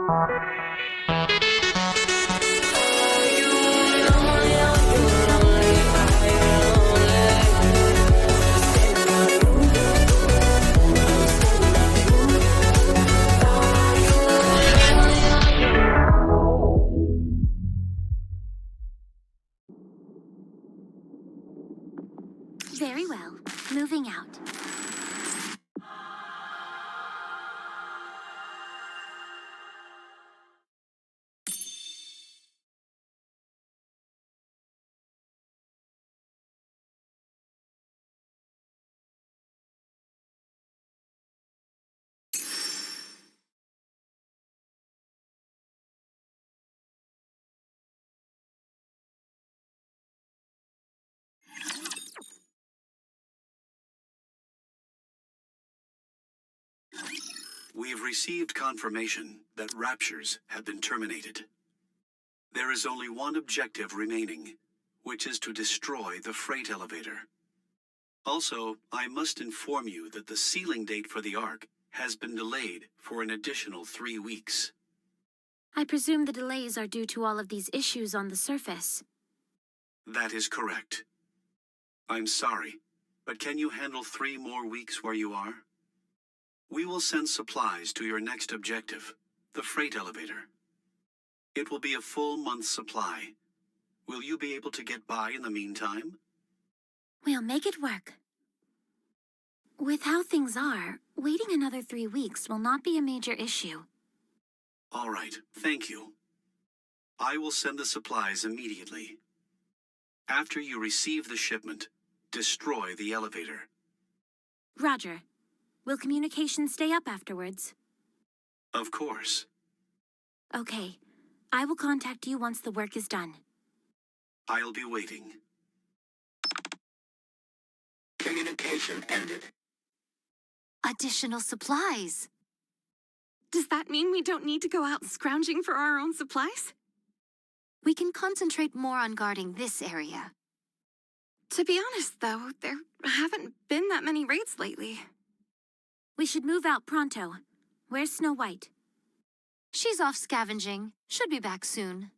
Very well. Moving out. We've received confirmation that raptures have been terminated. There is only one objective remaining, which is to destroy the freight elevator. Also, I must inform you that the sealing date for the Ark has been delayed for an additional 3 weeks. I presume the delays are due to all of these issues on the surface. That is correct. I'm sorry, but can you handle 3 more weeks where you are? We will send supplies to your next objective, the freight elevator. It will be a full month's supply. Will you be able to get by in the meantime? We'll make it work. With how things are, waiting another 3 weeks will not be a major issue. All right, thank you. I will send the supplies immediately. After you receive the shipment, destroy the elevator. Roger. Will communication stay up afterwards? Of course. Okay. I will contact you once the work is done. I'll be waiting. Communication ended. Additional supplies. Does that mean we don't need to go out scrounging for our own supplies? We can concentrate more on guarding this area. To be honest, though, there haven't been that many raids lately. We should move out pronto. Where's Snow White? She's off scavenging. Should be back soon.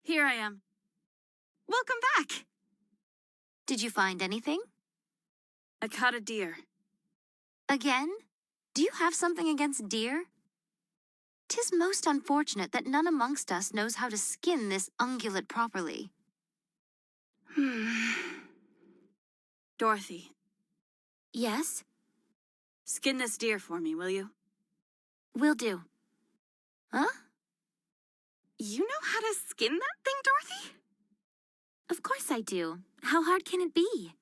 Here I am. Welcome back! Did you find anything? I caught a deer. Again? Do you have something against deer? 'Tis most unfortunate that none amongst us knows how to skin this ungulate properly. Dorothy, Yes? skin this deer for me, will you? Will do. Huh? You know how to skin that thing, Dorothy? Of course I do. How hard can it be?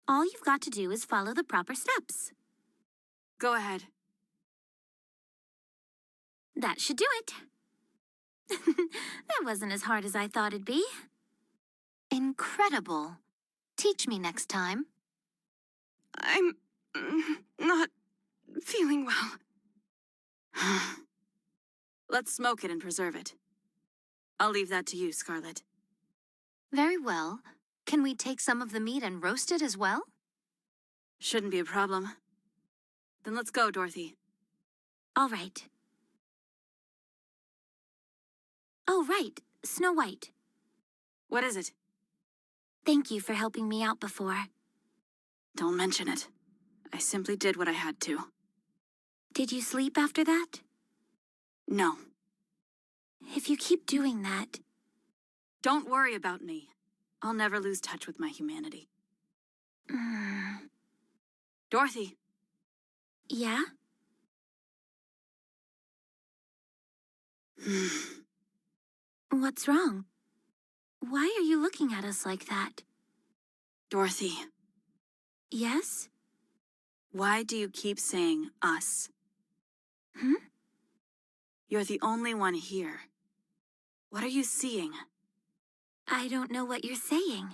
All you've got to do is follow the proper steps. Go ahead. That should do it. That wasn't as hard as I thought it'd be. Incredible. Teach me next time. I'm not feeling well. Let's smoke it and preserve it. I'll leave that to you, Scarlet. Very well. Can we take some of the meat and roast it as well? Shouldn't be a problem. Then let's go, Dorothy. All right. Oh, right. Snow White. What is it? Thank you for helping me out before. Don't mention it. I simply did what I had to. Did you sleep after that? No. If you keep doing that... Don't worry about me. I'll never lose touch with my humanity. Dorothy. Yeah? What's wrong? Why are you looking at us like that? Dorothy, Yes? why do you keep saying us? Hmm? You're the only one here. What are you seeing? I don't know what you're saying.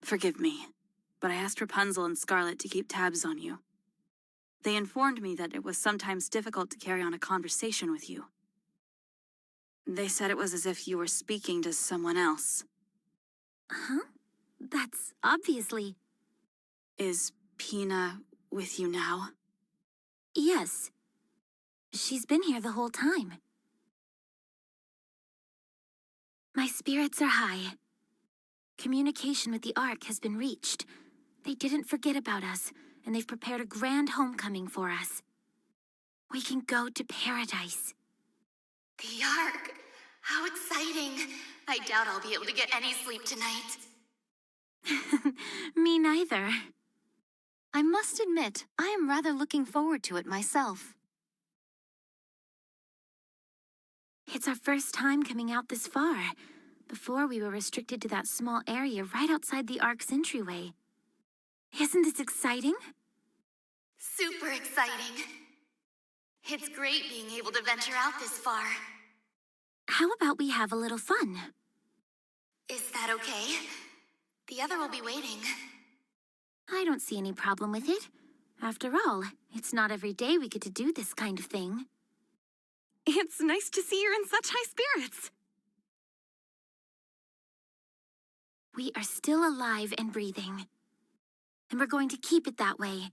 Forgive me, but I asked Rapunzel and Scarlet to keep tabs on you. They informed me that it was sometimes difficult to carry on a conversation with you. They said it was as if you were speaking to someone else. Huh? That's obviously... Is Pina with you now? Yes. She's been here the whole time. My spirits are high. Communication with the Ark has been reached. They didn't forget about us, and they've prepared a grand homecoming for us. We can go to paradise. The Ark! How exciting! I doubt I'll be able to get any sleep tonight. Me neither. I must admit, I am rather looking forward to it myself. It's our first time coming out this far. Before, we were restricted to that small area right outside the Ark's entryway. Isn't this exciting? Super exciting. It's great being able to venture out this far. How about we have a little fun? Is that okay? The other will be waiting. I don't see any problem with it. After all, it's not every day we get to do this kind of thing. It's nice to see you're in such high spirits. We are still alive and breathing. And we're going to keep it that way.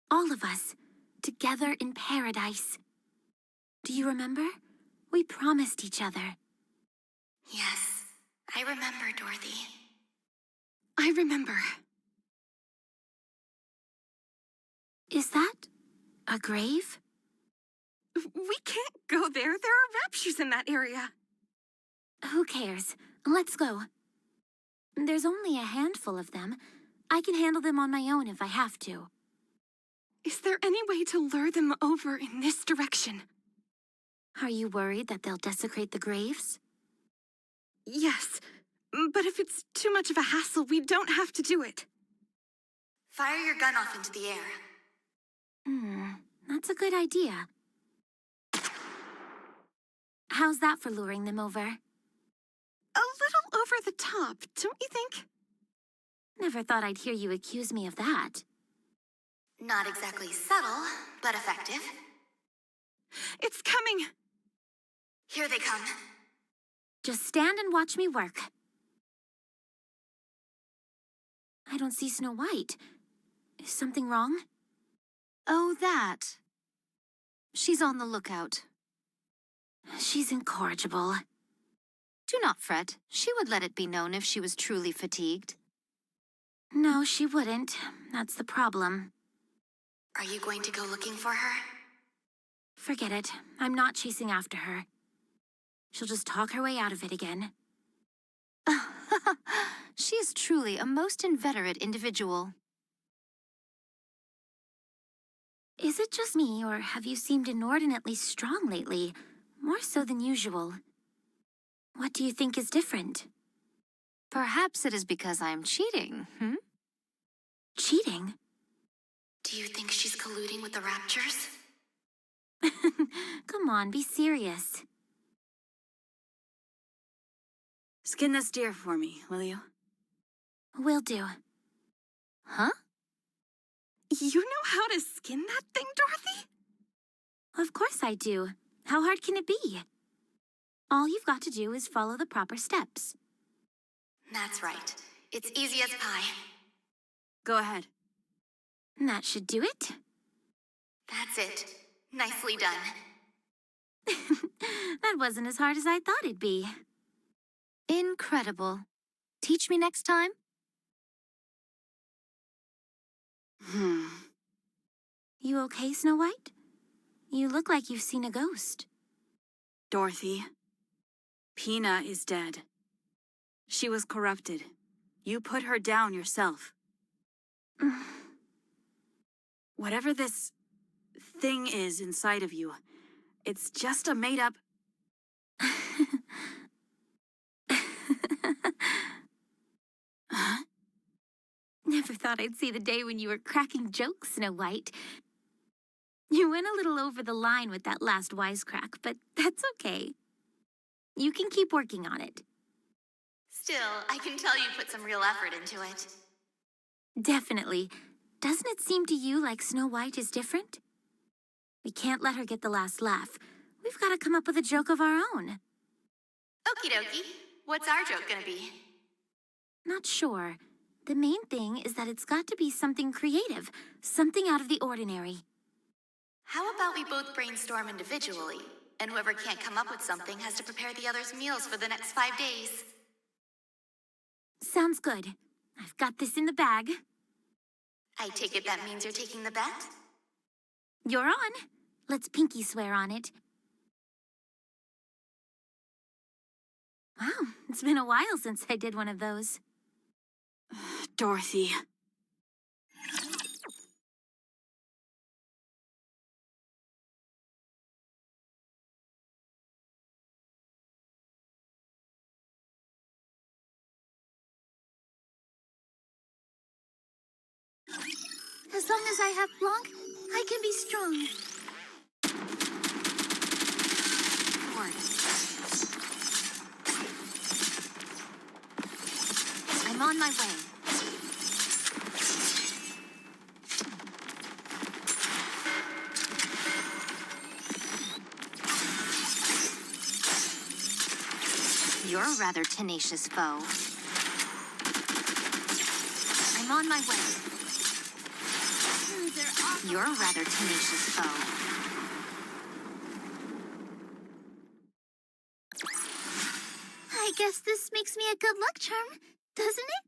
All of us, together in paradise. Do you remember? We promised each other. Yes, I remember, Dorothy. I remember. Is that a grave? We can't go there. There are raptures in that area. Who cares? Let's go. There's only a handful of them. I can handle them on my own if I have to. Is there any way to lure them over in this direction? Are you worried that they'll desecrate the graves? Yes, but if it's too much of a hassle, we don't have to do it. Fire your gun off into the air. That's a good idea. How's that for luring them over? A little over the top, don't you think? Never thought I'd hear you accuse me of that. Not exactly subtle, but effective. It's coming! Here they come. Just stand and watch me work. I don't see Snow White. Is something wrong? Oh, that. She's on the lookout. She's incorrigible. Do not fret. She would let it be known if she was truly fatigued. No, she wouldn't. That's the problem. Are you going to go looking for her? Forget it. I'm not chasing after her. She'll just talk her way out of it again. She is truly a most inveterate individual. Is it just me, or have you seemed inordinately strong lately? More so than usual. What do you think is different? Perhaps it is because I am cheating, Cheating? Do you think she's colluding with the Raptures? Come on, be serious. Skin this deer for me, will you? Will do. Huh? You know how to skin that thing, Dorothy? Of course I do. How hard can it be? All you've got to do is follow the proper steps. That's right. It's easy as pie. Go ahead. That should do it. That's it. Nicely done. That wasn't as hard as I thought it'd be. Incredible. Teach me next time? You okay, Snow White? You look like you've seen a ghost. Dorothy, Pina is dead. She was corrupted. You put her down yourself. Whatever this thing is inside of you, it's just a made-up... Huh? Never thought I'd see the day when you were cracking jokes, Snow White. You went a little over the line with that last wisecrack, but that's okay. You can keep working on it. Still, I can tell you put some real effort into it. Definitely. Doesn't it seem to you like Snow White is different? We can't let her get the last laugh. We've got to come up with a joke of our own. Okie dokie. What's our joke gonna be? Not sure. The main thing is that it's got to be something creative, something out of the ordinary. How about we both brainstorm individually, and whoever can't come up with something has to prepare the other's meals for the next 5 days? Sounds good. I've got this in the bag. I take it that means you're taking the bet? You're on. Let's pinky swear on it. Wow, it's been a while since I did one of those. Dorothy. As long as I have Blanc, I can be strong. I'm on my way. You're a rather tenacious foe. I'm on my way. You're a rather tenacious foe. I guess this makes me a good luck charm, doesn't it?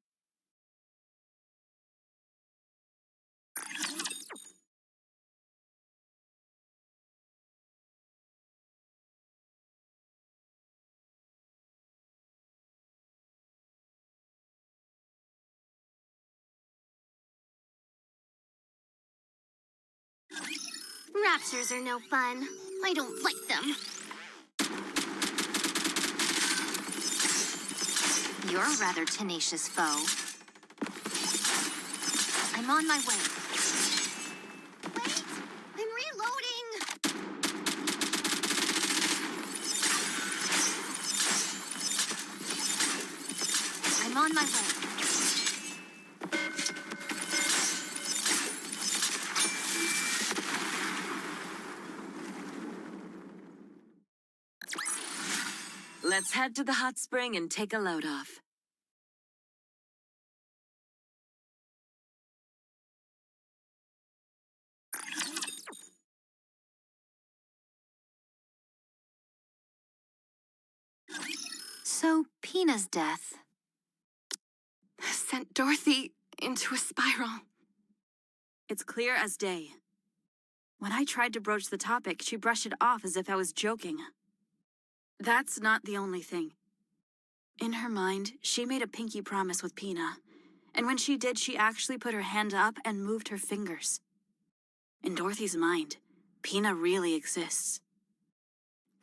Raptors are no fun. I don't like them. You're a rather tenacious foe. I'm on my way. Wait! I'm reloading! I'm on my way. Let's head to the hot spring and take a load off. So, Pina's death. Sent Dorothy into a spiral. It's clear as day. When I tried to broach the topic, she brushed it off as if I was joking. That's not the only thing. In her mind, she made a pinky promise with Pina. And when she did, she actually put her hand up and moved her fingers. In Dorothy's mind, Pina really exists.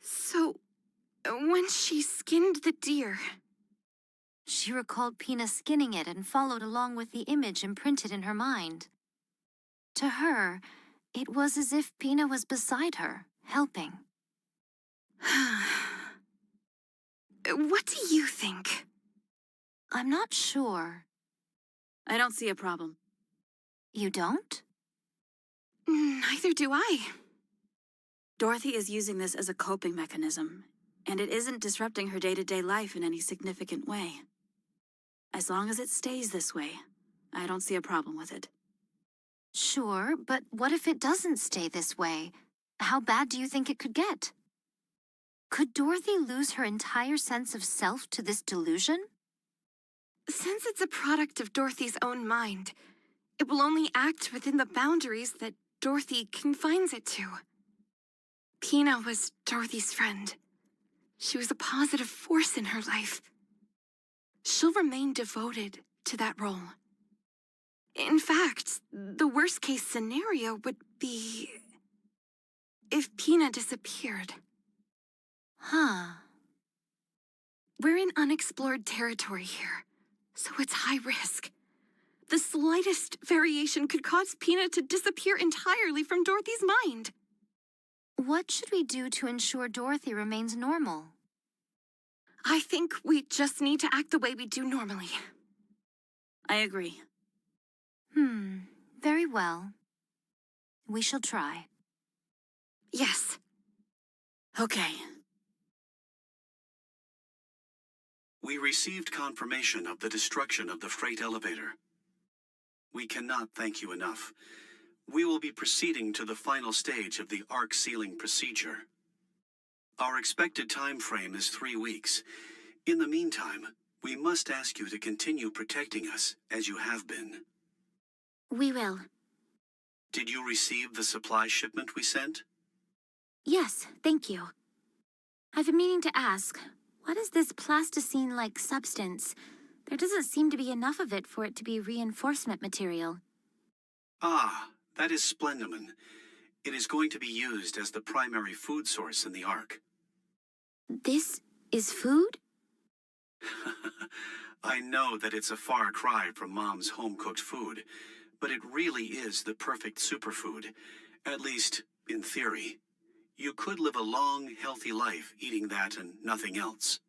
So, when she skinned the deer... She recalled Pina skinning it and followed along with the image imprinted in her mind. To her, it was as if Pina was beside her, helping. What do you think? I'm not sure. I don't see a problem. You don't? Neither do I. Dorothy is using this as a coping mechanism, and it isn't disrupting her day-to-day life in any significant way. As long as it stays this way, I don't see a problem with it. Sure, but what if it doesn't stay this way? How bad do you think it could get? Could Dorothy lose her entire sense of self to this delusion? Since it's a product of Dorothy's own mind, it will only act within the boundaries that Dorothy confines it to. Pina was Dorothy's friend. She was a positive force in her life. She'll remain devoted to that role. In fact, the worst-case scenario would be if Pina disappeared. Huh. We're in unexplored territory here, so it's high risk. The slightest variation could cause Pina to disappear entirely from Dorothy's mind. What should we do to ensure Dorothy remains normal? I think we just need to act the way we do normally. I agree. Very well. We shall try. Yes. Okay. We received confirmation of the destruction of the freight elevator. We cannot thank you enough. We will be proceeding to the final stage of the arc sealing procedure. Our expected time frame is 3 weeks. In the meantime, we must ask you to continue protecting us as you have been. We will. Did you receive the supply shipment we sent? Yes, thank you. I've been meaning to ask, what is this plasticine-like substance? There doesn't seem to be enough of it for it to be reinforcement material. Ah, that is splendomen. It is going to be used as the primary food source in the Ark. This is food? I know that it's a far cry from Mom's home-cooked food, but it really is the perfect superfood, at least in theory. You could live a long, healthy life eating that and nothing else.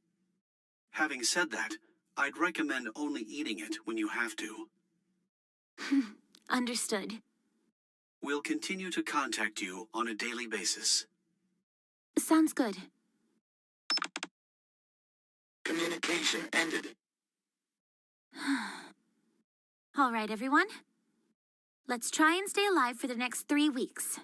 Having said that, I'd recommend only eating it when you have to. Understood. We'll continue to contact you on a daily basis. Sounds good. Communication ended. All right, everyone. Let's try and stay alive for the next 3 weeks.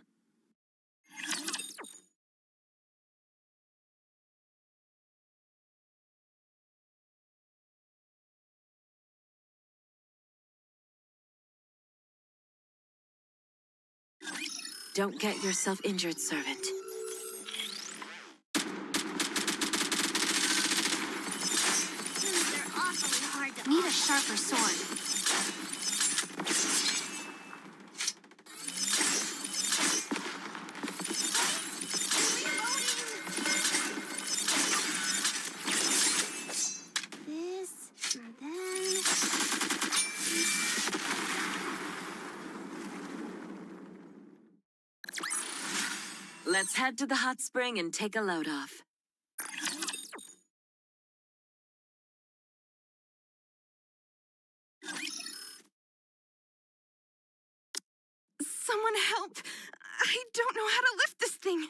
Don't get yourself injured, servant. They're awfully hard to Need a sharper sword. This, and then... Let's head to the hot spring and take a load off. Someone help! I don't know how to lift this thing.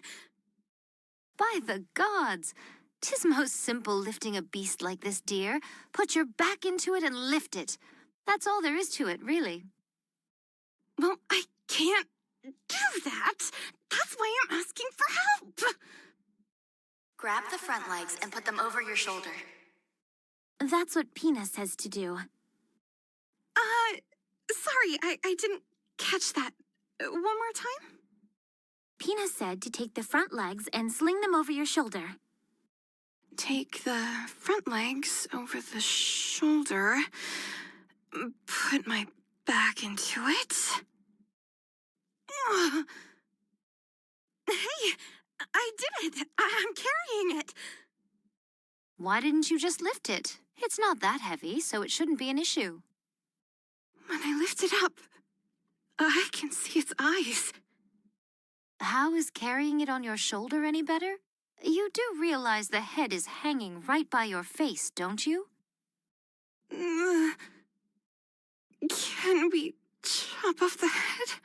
By the gods! 'Tis most simple lifting a beast like this, dear. Put your back into it and lift it. That's all there is to it, really. Well, I can't do that. That's why I'm asking for help. Grab the front legs and put them over your shoulder. That's what Pina says to do. Sorry, I didn't catch that. One more time? Pina said to take the front legs and sling them over your shoulder. Take the front legs over the shoulder. Put my back into it. Hey, I did it. I'm carrying it. Why didn't you just lift it? It's not that heavy, so it shouldn't be an issue. When I lift it up, I can see its eyes. How is carrying it on your shoulder any better? You do realize the head is hanging right by your face, don't you? Can we chop off the head?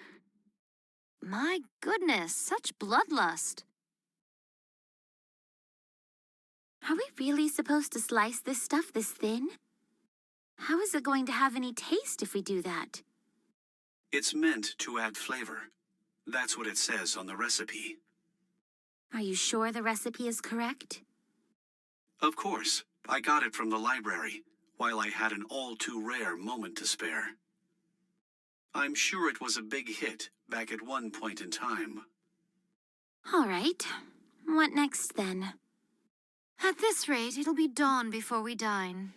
My goodness, such bloodlust. Are we really supposed to slice this stuff this thin? How is it going to have any taste if we do that? It's meant to add flavor. That's what it says on the recipe. Are you sure the recipe is correct? Of course, I got it from the library, while I had an all-too-rare moment to spare. I'm sure it was a big hit back at one point in time. All right. What next, then? At this rate, it'll be dawn before we dine.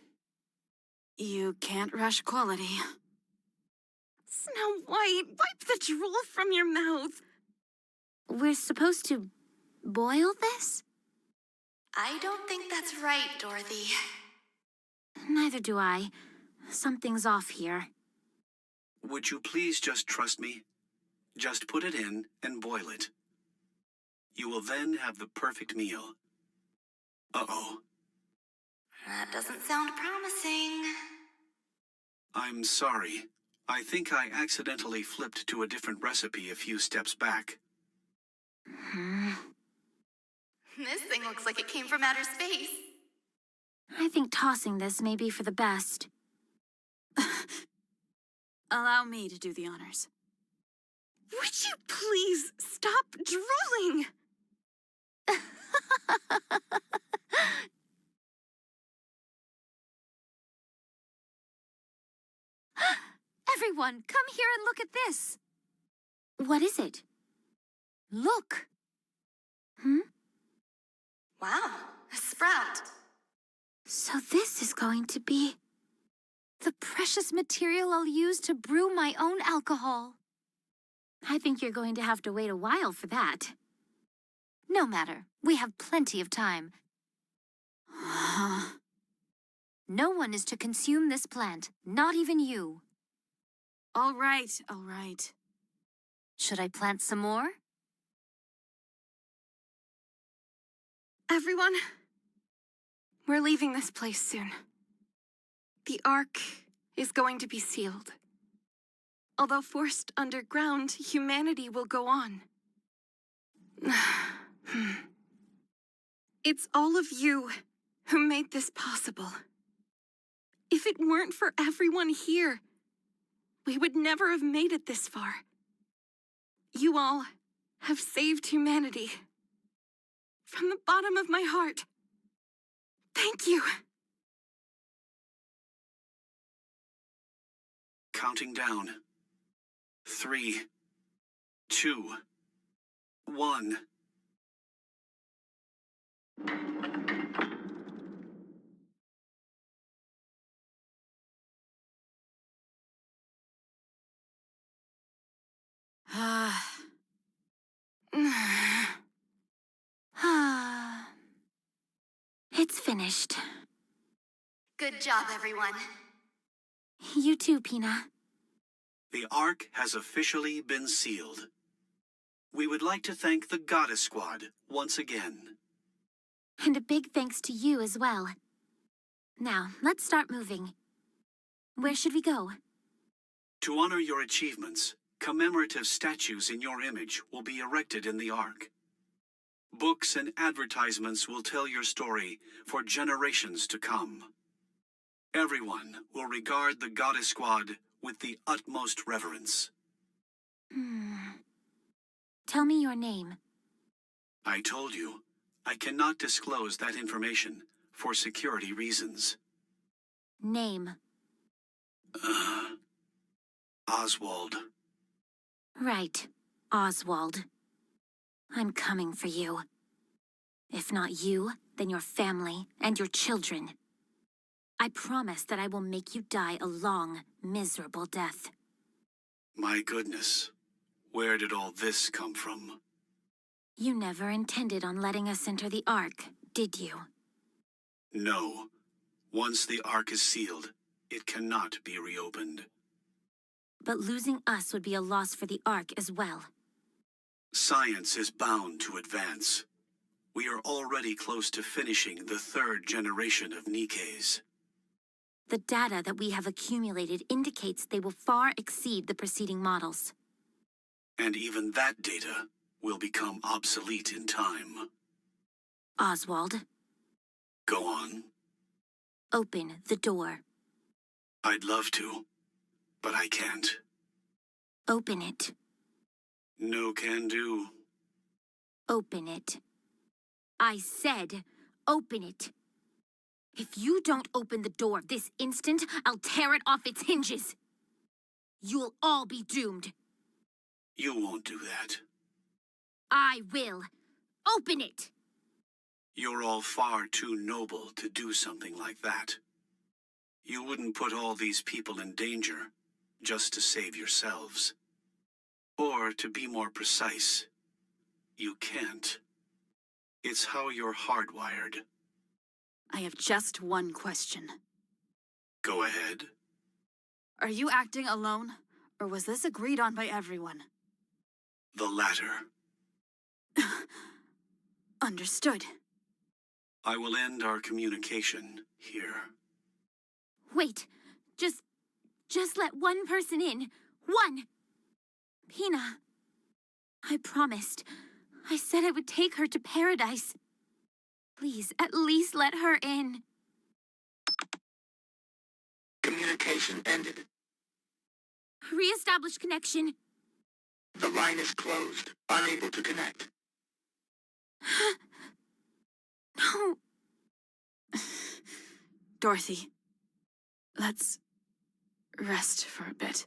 You can't rush quality. Snow White, wipe the drool from your mouth. We're supposed to boil this? I don't think that's right, Dorothy. Neither do I. Something's off here. Would you please just trust me? Just put it in and boil it. You will then have the perfect meal. Uh-oh. That doesn't sound promising. I'm sorry. I think I accidentally flipped to a different recipe a few steps back. This thing looks like it came from outer space. I think tossing this may be for the best. Allow me to do the honors. Would you please stop drooling? Everyone, come here and look at this. What is it? Look. Wow, a sprout. So this is going to be... The precious material I'll use to brew my own alcohol. I think you're going to have to wait a while for that. No matter. We have plenty of time. No one is to consume this plant, not even you. All right, all right. Should I plant some more? Everyone, we're leaving this place soon. The Ark is going to be sealed. Although forced underground, humanity will go on. It's all of you who made this possible. If it weren't for everyone here, we would never have made it this far. You all have saved humanity. From the bottom of my heart, thank you. Counting down. 3, 2, 1. It's finished. Good job, everyone. You too, Pina. The Ark has officially been sealed. We would like to thank the Goddess Squad once again. And a big thanks to you as well. Now, let's start moving. Where should we go? To honor your achievements, commemorative statues in your image will be erected in the Ark. Books and advertisements will tell your story for generations to come. Everyone will regard the Goddess Squad with the utmost reverence. Tell me your name. I told you, I cannot disclose that information for security reasons. Name. Oswald. Right, Oswald. I'm coming for you. If not you, then your family and your children. I promise that I will make you die a long, miserable death. My goodness, where did all this come from? You never intended on letting us enter the Ark, did you? No. Once the Ark is sealed, it cannot be reopened. But losing us would be a loss for the Ark as well. Science is bound to advance. We are already close to finishing the third generation of Nikkes. The data that we have accumulated indicates they will far exceed the preceding models. And even that data will become obsolete in time. Oswald, Go on. open the door. I'd love to, but I can't. Open it. No can do. Open it. I said, open it. If you don't open the door this instant, I'll tear it off its hinges. You'll all be doomed. You won't do that. I will. Open it! You're all far too noble to do something like that. You wouldn't put all these people in danger just to save yourselves. Or, to be more precise, you can't. It's how you're hardwired. I have just one question. Go ahead. Are you acting alone, or was this agreed on by everyone? The latter. Understood. I will end our communication here. Wait, just let one person in. One! Pina, I promised. I said I would take her to paradise. Please, at least let her in. Communication ended. Re-establish connection. The line is closed. Unable to connect. No. Dorothy, let's rest for a bit.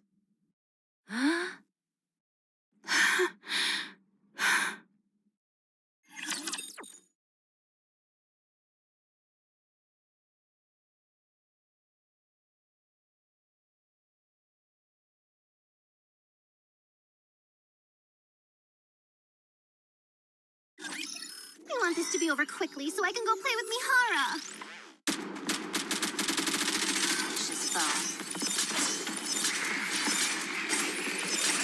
I want this to be over quickly so I can go play with Mihara. She's fine.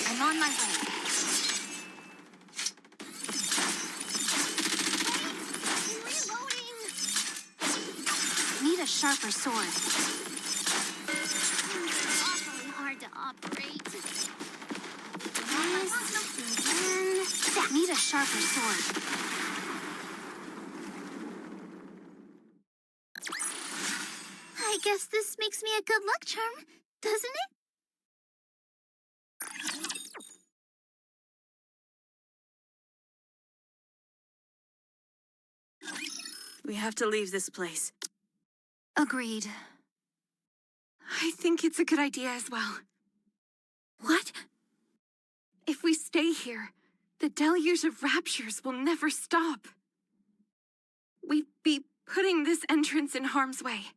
I'm on my way. Reloading. Need a sharper sword. Awfully hard to operate. Need a sharper sword. I guess this makes me a good luck charm, doesn't it? We have to leave this place. Agreed. I think it's a good idea as well. What? If we stay here, the deluge of raptures will never stop. We'd be putting this entrance in harm's way.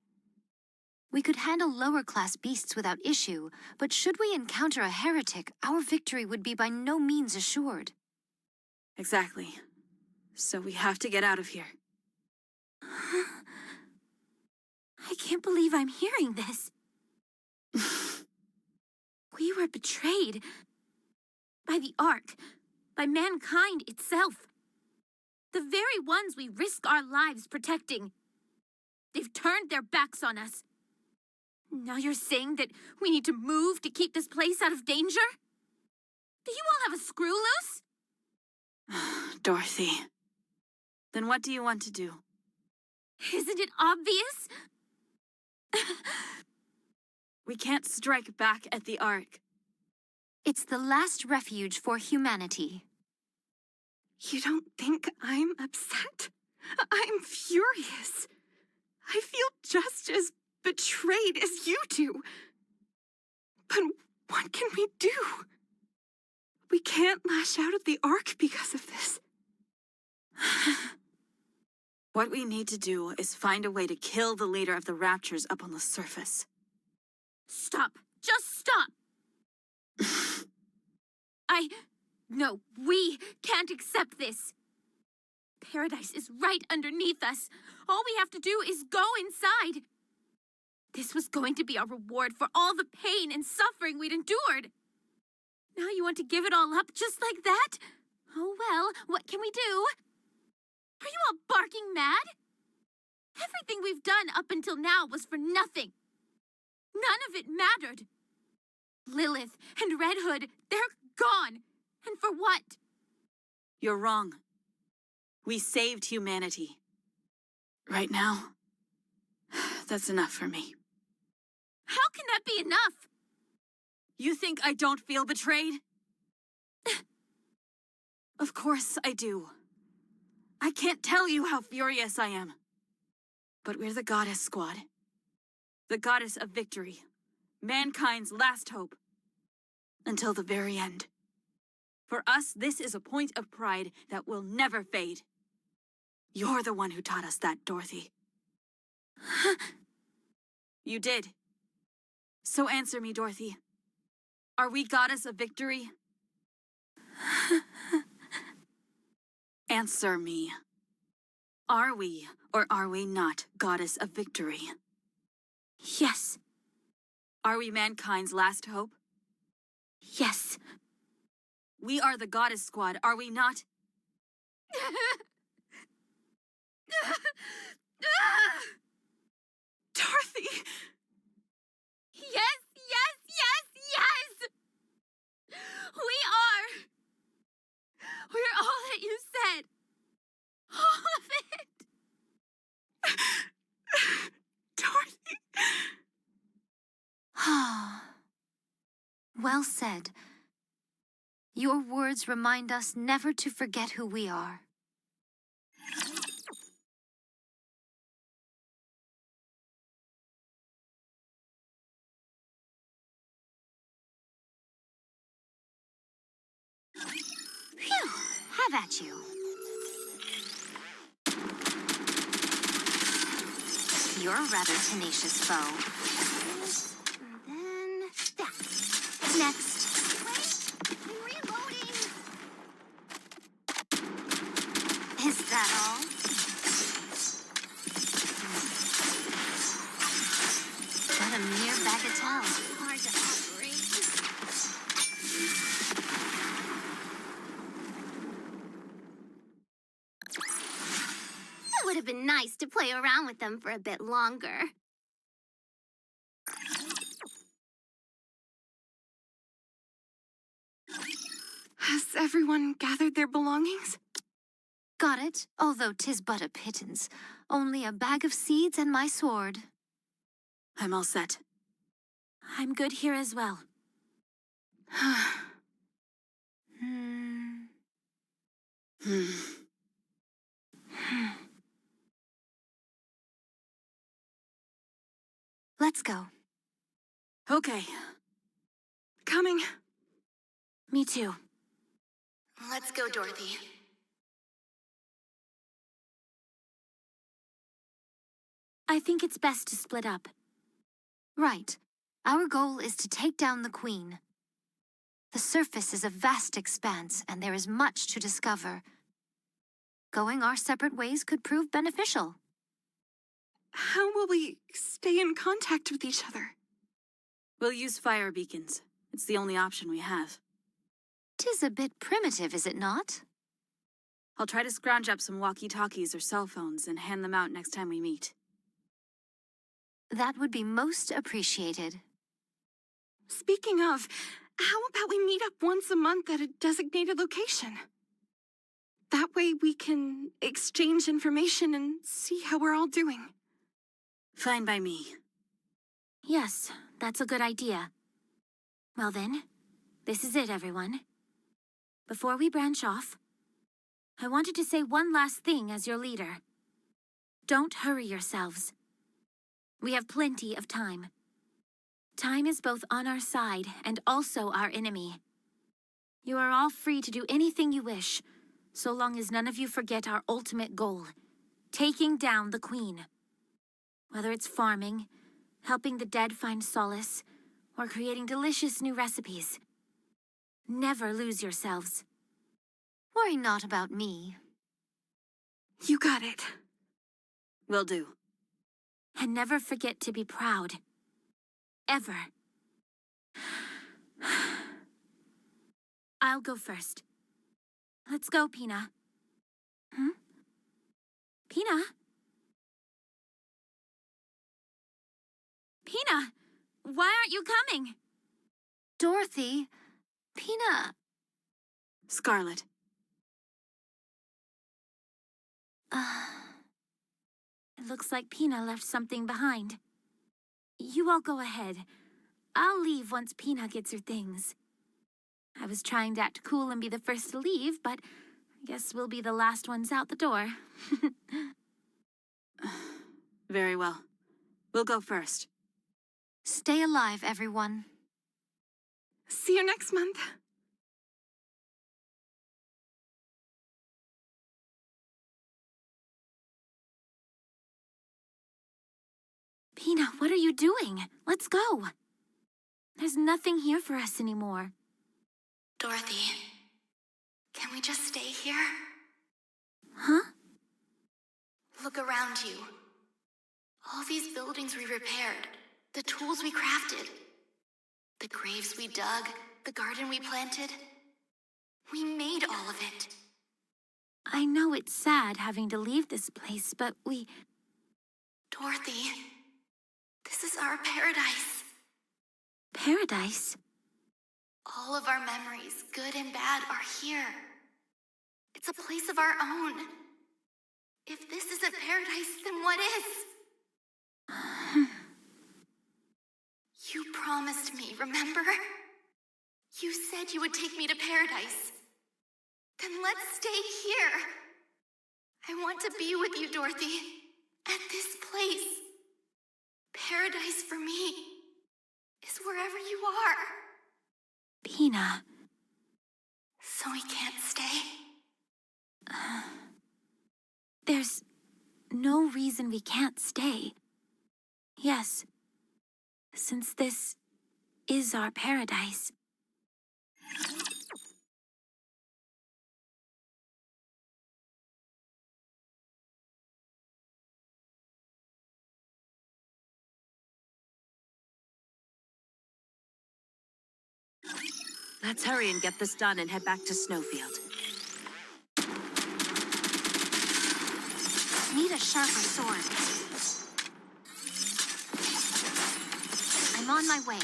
We could handle lower-class beasts without issue, but should we encounter a heretic, our victory would be by no means assured. Exactly. So we have to get out of here. I can't believe I'm hearing this. We were betrayed. By the Ark. By mankind itself. The very ones we risk our lives protecting. They've turned their backs on us. Now you're saying that we need to move to keep this place out of danger? Do you all have a screw loose? Dorothy. Then what do you want to do? Isn't it obvious? We can't strike back at the Ark. It's the last refuge for humanity. You don't think I'm upset? I'm furious. I feel just as betrayed as you do. But what can we do? We can't lash out at the Ark because of this. What we need to do is find a way to kill the leader of the Raptures up on the surface. Stop. Just stop. No, we can't accept this. Paradise is right underneath us. All we have to do is go inside. This was going to be our reward for all the pain and suffering we'd endured. Now you want to give it all up just like that? Oh well, what can we do? Are you all barking mad? Everything we've done up until now was for nothing. None of it mattered. Lilith and Red Hood, they're gone. And for what? You're wrong. We saved humanity. Right now, that's enough for me. How can that be enough? You think I don't feel betrayed? Of course I do. I can't tell you how furious I am. But we're the Goddess Squad. The Goddess of Victory. Mankind's last hope. Until the very end. For us, this is a point of pride that will never fade. You're the one who taught us that, Dorothy. You did. So answer me, Dorothy. Are we Goddess of Victory? Answer me. Are we, or are we not, Goddess of Victory? Yes. Are we mankind's last hope? Yes. We are the Goddess Squad, are we not? Dorothy! Yes, yes, yes, yes! We are! We're all that you said. All of it! Dorothy! Well said. Your words remind us never to forget who we are. Phew! Have at you. You're a rather tenacious foe. And then that. Next. Wait, I'm reloading. Is that all? What a mere bagatelle. Hard to operate. It would have been nice to play around with them for a bit longer. Has everyone gathered their belongings? Got it, although 'tis but a pittance. Only a bag of seeds and my sword. I'm all set. I'm good here as well. Let's go. Okay. Coming. Me too. Let's go, Dorothy. I think it's best to split up. Right. Our goal is to take down the Queen. The surface is a vast expanse, and there is much to discover. Going our separate ways could prove beneficial. How will we stay in contact with each other? We'll use fire beacons. It's the only option we have. 'Tis a bit primitive, is it not? I'll try to scrounge up some walkie-talkies or cell phones and hand them out next time we meet. That would be most appreciated. Speaking of, how about we meet up once a month at a designated location? That way we can exchange information and see how we're all doing. Fine by me. Yes, that's a good idea. Well then, this is it, everyone. Before we branch off, I wanted to say one last thing as your leader. Don't hurry yourselves. We have plenty of time. Time is both on our side and also our enemy. You are all free to do anything you wish, so long as none of you forget our ultimate goal, taking down the Queen. Whether it's farming, helping the dead find solace, or creating delicious new recipes. Never lose yourselves. Worry not about me. You got it. Will do. And never forget to be proud. Ever. I'll go first. Let's go, Pina. Pina? Pina! Why aren't you coming? Dorothy, Pina. Scarlet. It looks like Pina left something behind. You all go ahead. I'll leave once Pina gets her things. I was trying to act cool and be the first to leave, but I guess we'll be the last ones out the door. Very well. We'll go first. Stay alive, everyone. See you next month. Pina, what are you doing? Let's go. There's nothing here for us anymore. Dorothy, can we just stay here? Huh? Look around you. All these buildings we repaired, the tools we crafted, the graves we dug, the garden we planted. We made all of it. I know it's sad having to leave this place, but we... Dorothy, this is our paradise. Paradise? All of our memories, good and bad, are here. It's a place of our own. If this isn't paradise, then what is? You promised me, remember? You said said you would take me to paradise. Then let's stay here. I want to be with you, Dorothy. At this place. Paradise for me is wherever you are. Pina. So we can't stay? There's no reason we can't stay. Yes, since this is our paradise. Let's hurry and get this done and head back to Snowfield. Need a sharper sword. I'm on my way.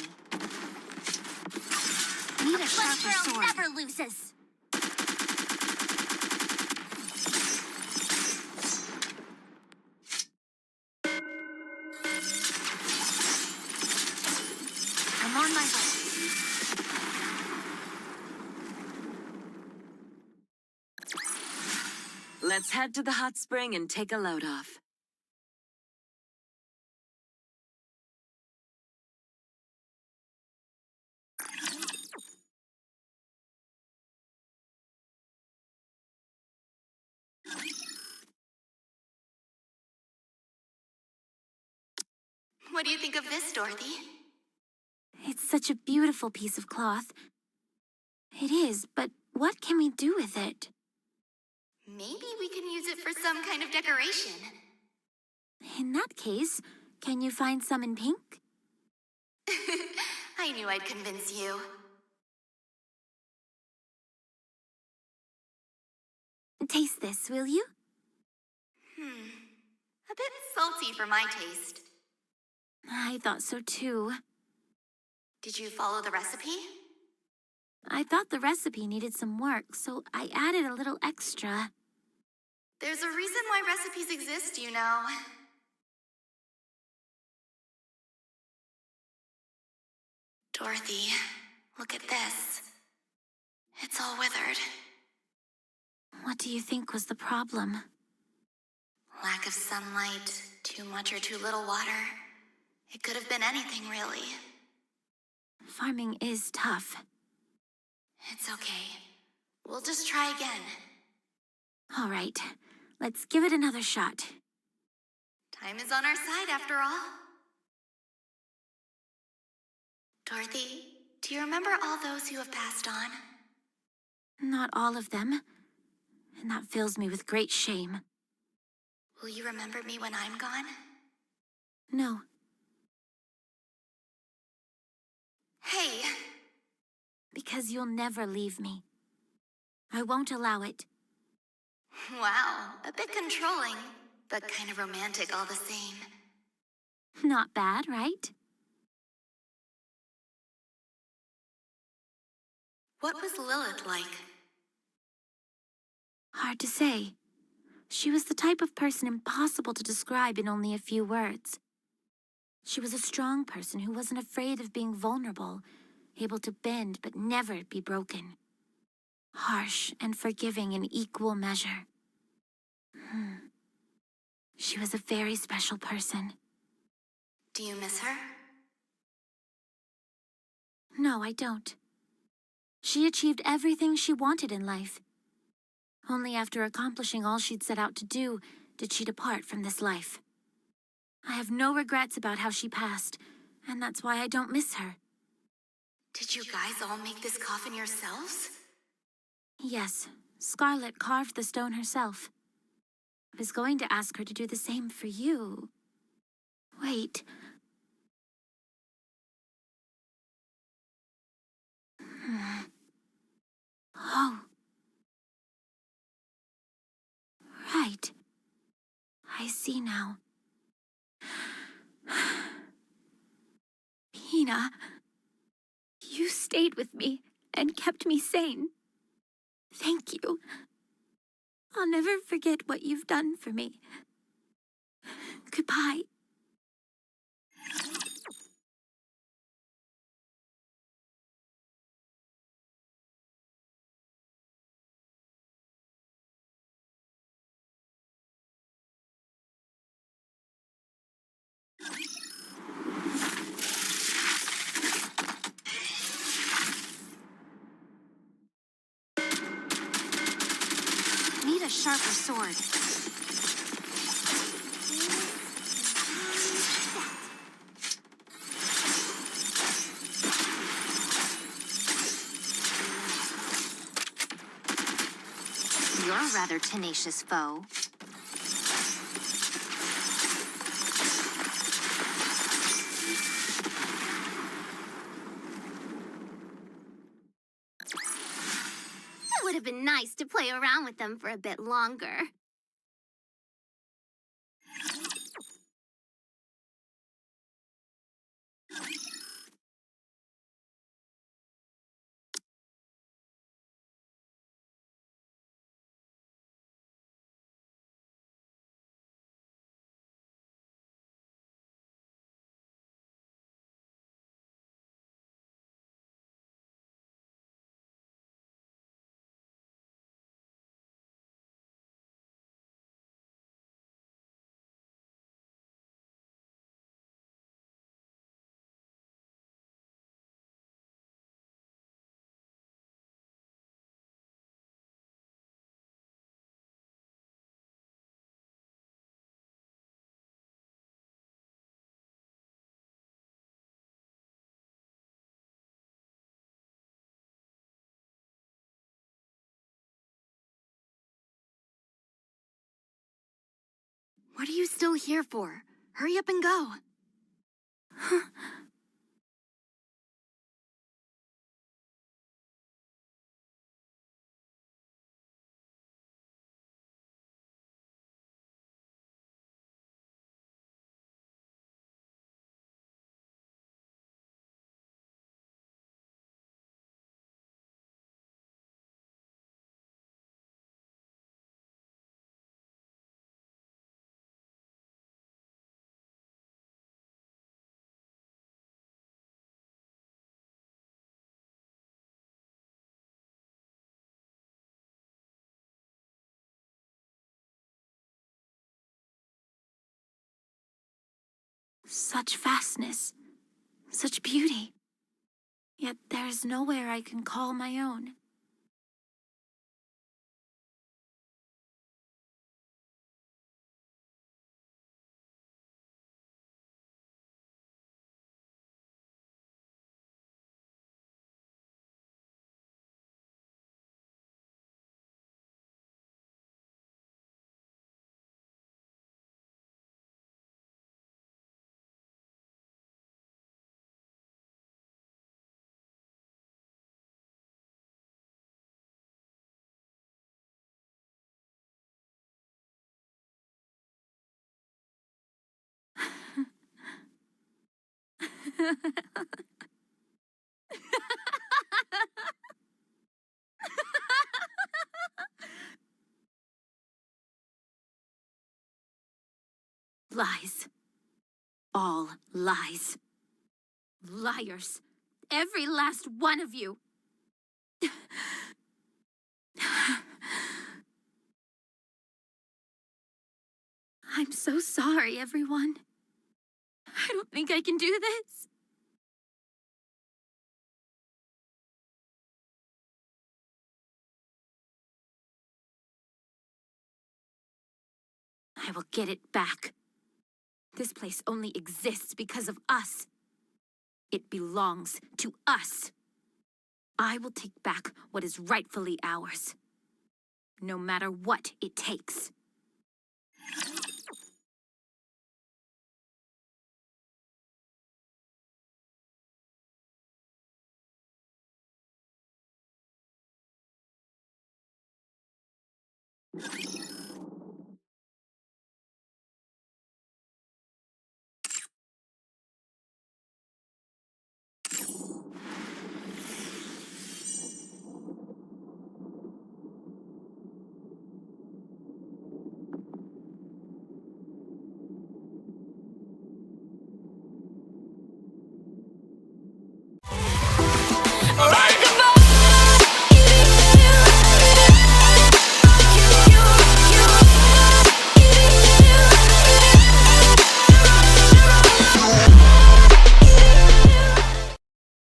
Need a sharper sword. Never loses. I'm on my way. Let's head to the hot spring and take a load off. What do you think of this, Dorothy? It's such a beautiful piece of cloth. It is, but what can we do with it? Maybe we can use it for some kind of decoration. In that case, can you find some in pink? I knew I'd convince you. Taste this, will you? A bit salty for my taste. I thought so too. Did you follow the recipe? I thought the recipe needed some work, so I added a little extra. There's a reason why recipes exist, you know. Dorothy, look at this. It's all withered. What do you think was the problem? Lack of sunlight, too much or too little water. It could have been anything, really. Farming is tough. It's okay. We'll just try again. All right, let's give it another shot. Time is on our side, after all. Dorothy, do you remember all those who have passed on? Not all of them, and that fills me with great shame. Will you remember me when I'm gone? No. Hey! Because you'll never leave me. I won't allow it. Wow, a bit controlling, but kind of romantic all the same. Not bad, right? What was Lilith like? Hard to say. She was the type of person impossible to describe in only a few words. She was a strong person who wasn't afraid of being vulnerable, able to bend but never be broken. Harsh and forgiving in equal measure. She was a very special person. Do you miss her? No, I don't. She achieved everything she wanted in life. Only after accomplishing all she'd set out to do did she depart from this life. I have no regrets about how she passed, and that's why I don't miss her. Did you guys all make this coffin yourselves? Yes, Scarlet carved the stone herself. I was going to ask her to do the same for you. Wait. Oh. Right. I see now. Pina, you stayed with me and kept me sane. Thank you. I'll never forget what you've done for me. Goodbye. sharper sword. You're a rather tenacious foe. It would have been nice to play around with them for a bit longer. What are you still here for? Hurry up and go. Such vastness, such beauty. Yet there is nowhere I can call my own. Lies. All lies. Liars. Every last one of you. I'm so sorry, everyone. I don't think I can do this. I will get it back. This place only exists because of us. It belongs to us. I will take back what is rightfully ours, no matter what it takes.